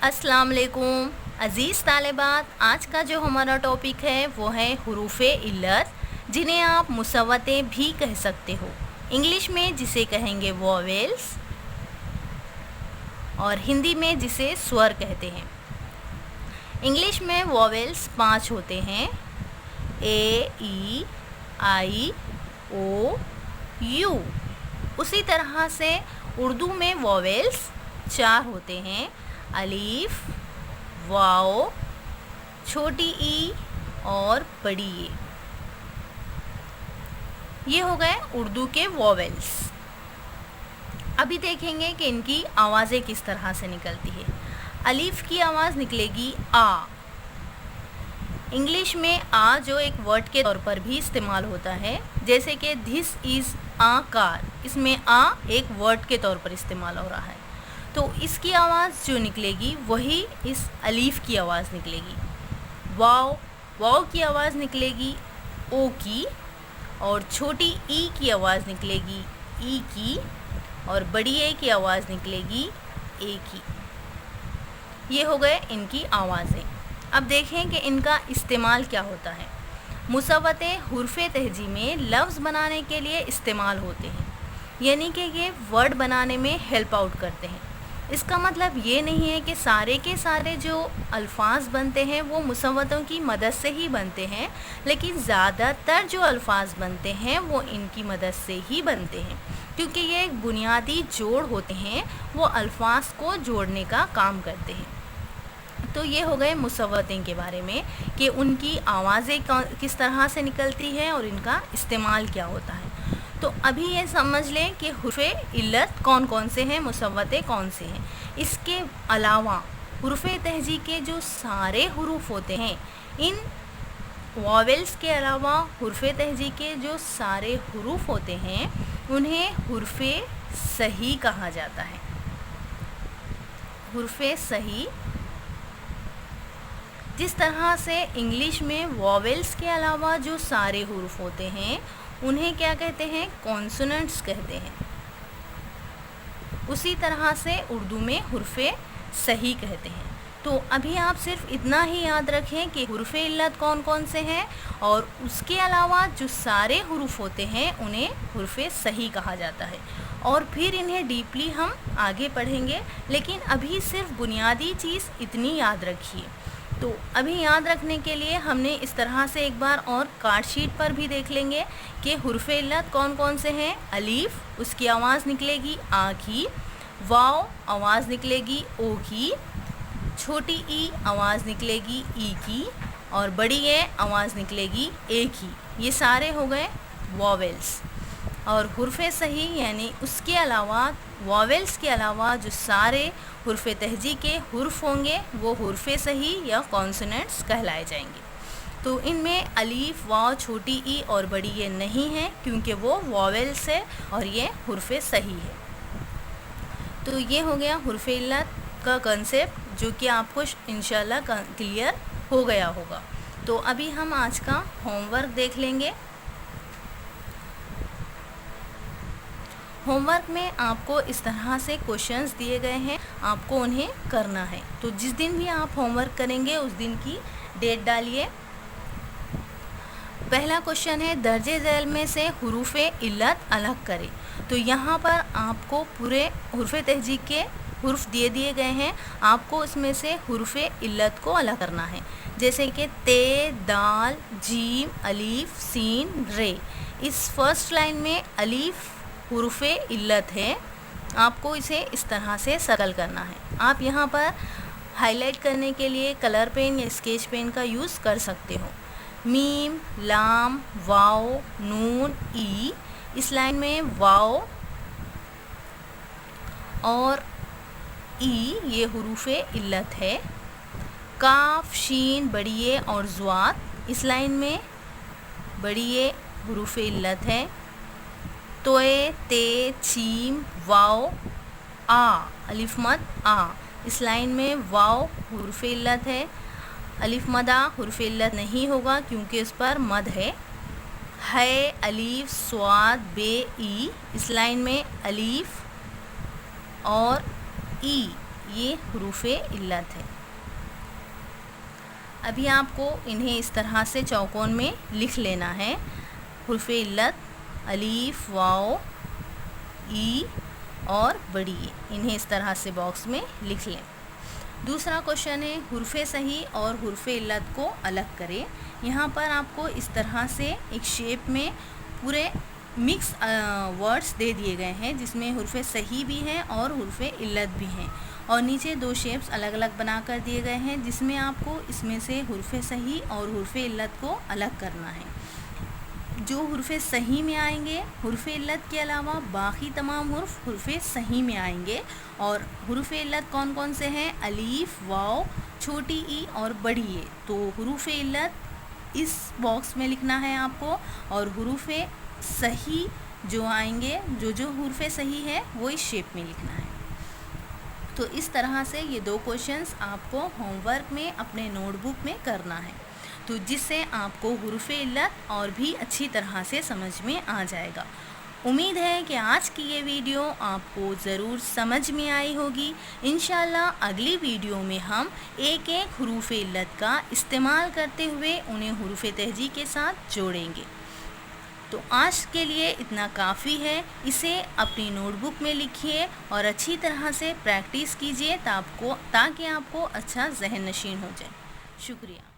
अस्सलाम वालेकुम अज़ीज़ तालिबात। आज का जो हमारा टॉपिक है वो है हुरूफ़े इल्लत, जिन्हें आप मुसव्वतें भी कह सकते हो। इंग्लिश में जिसे कहेंगे वॉवेल्स और हिंदी में जिसे स्वर कहते हैं। इंग्लिश में वॉवेल्स 5 होते हैं, ए, ई, आई, ओ, यू। उसी तरह से उर्दू में वॉवेल्स 4 होते हैं, अलीफ, वाओ, छोटी ई और बड़ी ए। ये हो गए उर्दू के वॉवेल्स। अभी देखेंगे कि इनकी आवाज़ें किस तरह से निकलती है। अलीफ की आवाज़ निकलेगी आ। इंग्लिश में आ जो एक वर्ड के तौर पर भी इस्तेमाल होता है, जैसे कि दिस इज़ आ कार, इसमें आ एक वर्ड के तौर पर इस्तेमाल हो रहा है, तो इसकी आवाज़ जो निकलेगी वही इस अलीफ की आवाज़ निकलेगी। वाओ, वाओ की आवाज़ निकलेगी ओ की, और छोटी ई की आवाज़ निकलेगी ई की, और बड़ी ए की आवाज़ निकलेगी ए की। ये हो गए इनकी आवाज़ें। अब देखें कि इनका इस्तेमाल क्या होता है। मुसव्वतें हुर्फ़े तहजी में लफ्ज़ बनाने के लिए इस्तेमाल होते हैं, यानी कि ये वर्ड बनाने में हेल्प आउट करते हैं। इसका मतलब ये नहीं है कि सारे के सारे जो अल्फाज बनते हैं वो मुसव्वतों की मदद से ही बनते हैं, लेकिन ज़्यादातर जो अल्फाज बनते हैं वो इनकी मदद से ही बनते हैं, क्योंकि ये एक बुनियादी जोड़ होते हैं, वो अल्फाज को जोड़ने का काम करते हैं। तो ये हो गए मुसव्वतें के बारे में कि उनकी आवाज़ें किस तरह से निकलती हैं और इनका इस्तेमाल क्या होता है। तो अभी ये समझ लें कि हुर्फ़े इल्लत कौन कौन से हैं, मुसव्वतें कौन से हैं। इसके अलावा हुर्फ़े तहजी के जो सारे हुरूफ होते हैं, इन वॉवेल्स के अलावा हुर्फ़े तहजी के जो सारे हुरूफ होते हैं उन्हें हुर्फ़े सही कहा जाता है। हुर्फ़े सही। जिस तरह से इंग्लिश में वॉवेल्स के अलावा जो सारे हुरूफ होते हैं उन्हें क्या कहते हैं, कॉन्सोनेंट्स कहते हैं, उसी तरह से उर्दू में हुर्फ़े सही कहते हैं। तो अभी आप सिर्फ इतना ही याद रखें कि हुर्फ़े इल्लत कौन कौन से हैं, और उसके अलावा जो सारे हुरूफ होते हैं उन्हें हुर्फ़े सही कहा जाता है। और फिर इन्हें डीपली हम आगे पढ़ेंगे, लेकिन अभी सिर्फ बुनियादी चीज़ इतनी याद रखिए। तो अभी याद रखने के लिए हमने इस तरह से एक बार और कार्ड शीट पर भी देख लेंगे कि हुर्फ़े इल्लत कौन कौन से हैं। अलीफ, उसकी आवाज़ निकलेगी आ की, वाओ आवाज़ निकलेगी ओ की, छोटी ई आवाज़ निकलेगी ई की, और बड़ी ए आवाज़ निकलेगी ए की। ये सारे हो गए वॉवेल्स। और हुर्फ़े सही यानी उसके अलावा, वॉवेल्स के अलावा जो सारे हुर्फ़े तहजी के हुर्फ होंगे वो हुर्फ़े सही या कॉन्सोनेंट्स कहलाए जाएंगे। तो इनमें अलीफ, वाव, छोटी ई और बड़ी ये नहीं है, क्योंकि वो वॉवेल्स है और ये हुर्फ़े सही है। तो ये हो गया हुर्फ़े इल्लत का कंसेप्ट, जो कि आपको इंशाल्लाह क्लियर हो गया होगा। तो अभी हम आज का होमवर्क देख लेंगे। होमवर्क में आपको इस तरह से क्वेश्चंस दिए गए हैं, आपको उन्हें करना है। तो जिस दिन भी आप होमवर्क करेंगे उस दिन की डेट डालिए। पहला क्वेश्चन है, दर्जे झैल में से हुरूफ़े इल्लत अलग करें। तो यहाँ पर आपको पूरे हुर्फ़े तहजी के हुर्फ दिए गए हैं, आपको उसमें से हुर्फ़े इल्लत को अलग करना है, जैसे कि ते, दाल, जीम, अलीफ, सीन, रे। इस फर्स्ट लाइन में अलीफ हुर्फ़े इल्लत है, आपको इसे इस तरह से सर्कल करना है। आप यहाँ पर हाईलाइट करने के लिए कलर पेन या स्केच पेन का यूज़ कर सकते हो। मीम, लाम, वाओ, नून, ई। इस लाइन में वाओ और ई ये हुरूफ़े इल्लत है। काफ, शीन, बड़ी ए और ज़्वात, इस लाइन में बड़ी ए हुरूफ़े इल्लत है। तोए, ते, चीम, वाओ, आ, अलिफ मद आ, इस लाइन में वाओ हुर्फ़े इल्लत है। अलिफ मदा हुर्फ़े इल्लत नहीं होगा क्योंकि इस पर मद है। अलीफ, स्वाद, बे, ई, इस लाइन में अलीफ और ई ये हरूफ इल्लत है। अभी आपको इन्हें इस तरह से चौकोन में लिख लेना है। हरूफ इल्लत अलीफ, वाओ, ई और बड़ी ए, इन्हें इस तरह से बॉक्स में लिख लें। दूसरा क्वेश्चन है हरूफ सही और हरूफ इल्लत को अलग करें। यहाँ पर आपको इस तरह से एक शेप में पूरे मिक्स वर्ड्स दे दिए गए हैं जिसमें हरूफ सही भी हैं और हरूफ इल्लत भी हैं, और नीचे दो शेप्स अलग अलग बना कर दिए गए हैं जिसमें आपको इसमें से हरूफ सही और हरूफ इल्लत को अलग करना है। जो हरूफ सही में आएंगे हरूफ इल्लत के अलावा बाकी तमाम हरूफ सही में आएंगे। और हरूफ इल्लत कौन कौन से हैं? अलीफ, वाओ, छोटी ई और बड़ी ए। तो हरूफ इल्लत इस बॉक्स में लिखना है आपको, और हरूफ सही जो आएंगे, जो हरूफ सही है वो इस शेप में लिखना है। तो इस तरह से ये दो क्वेश्चंस आपको होमवर्क में अपने नोटबुक में करना है, तो जिससे आपको हरूफ इल्लत और भी अच्छी तरह से समझ में आ जाएगा। उम्मीद है कि आज की ये वीडियो आपको ज़रूर समझ में आई होगी। इंशाल्लाह अगली वीडियो में हम एक एक हरूफ इल्लत का इस्तेमाल करते हुए उन्हें हरूफ तहजी के साथ जोड़ेंगे। तो आज के लिए इतना काफ़ी है। इसे अपनी नोटबुक में लिखिए और अच्छी तरह से प्रैक्टिस कीजिए ताकि आपको अच्छा ज़हन नशीन हो जाए। शुक्रिया।